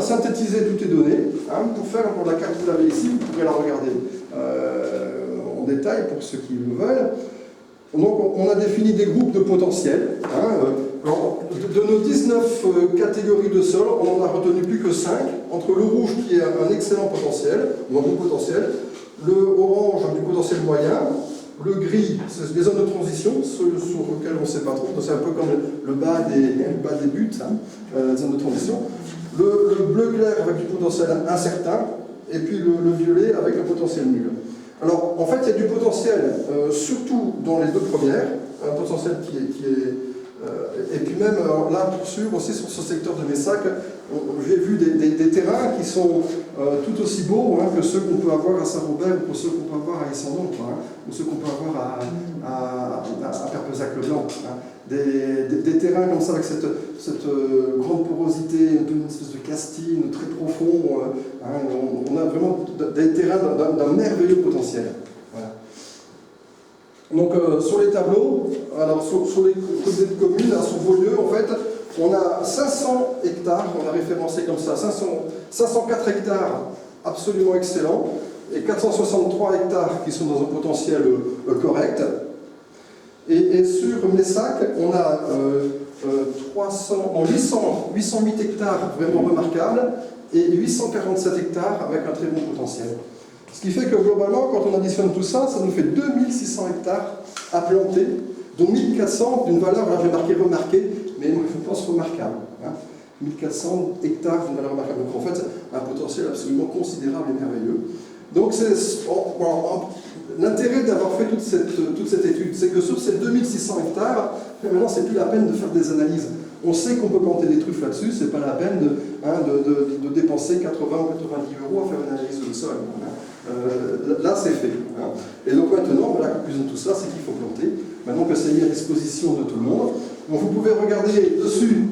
synthétisé toutes les données pour faire pour la carte que vous avez ici, vous pourrez la regarder en détail pour ceux qui le veulent. Donc on a défini des groupes de potentiels. De nos 19 catégories de sol, on n'en a retenu plus que 5, entre le rouge qui est un excellent potentiel, ou un bon potentiel, le orange du potentiel moyen, le gris, c'est des zones de transition, ceux sur lesquelles on ne sait pas trop, c'est un peu comme le bas des buts, zones de transition, le bleu clair avec du potentiel incertain, et puis le violet avec un potentiel nul. Alors, en fait, il y a du potentiel, surtout dans les deux premières, un potentiel qui est et puis même, là, pour suivre aussi sur ce secteur de Messac, j'ai vu des terrains qui sont tout aussi beaux que ceux qu'on peut avoir à Saint-Robert ou ceux qu'on peut avoir à Issandon, ou ceux qu'on peut avoir à Perpezac-le-Blanc. Des terrains comme ça, avec cette grande porosité, un peu une espèce de castine très profond. On a vraiment des terrains d'un merveilleux potentiel. Voilà. Donc sur les tableaux, alors sur les côtés de communes, sur Beaulieu, en fait, on a 500 hectares, on a référencé comme ça, 504 hectares absolument excellents, et 463 hectares qui sont dans un potentiel correct. Et sur Messac, on a 808 hectares vraiment remarquables, et 847 hectares avec un très bon potentiel. Ce qui fait que globalement, quand on additionne tout ça, ça nous fait 2600 hectares à planter, dont 1400 d'une valeur, là j'ai marqué remarquée, mais je pense remarquable. 1400 hectares d'une valeur remarquable. Donc en fait, un potentiel absolument considérable et merveilleux. Donc l'intérêt d'avoir fait toute cette étude, c'est que sur ces 2600 hectares, maintenant c'est plus la peine de faire des analyses. On sait qu'on peut planter des truffes là-dessus, c'est pas la peine de dépenser 80 ou 90 euros à faire une analyse de sol. Là, c'est fait. Et donc maintenant, la conclusion de tout ça, c'est qu'il faut planter. Maintenant que c'est mis à disposition de tout le monde, donc vous pouvez regarder dessus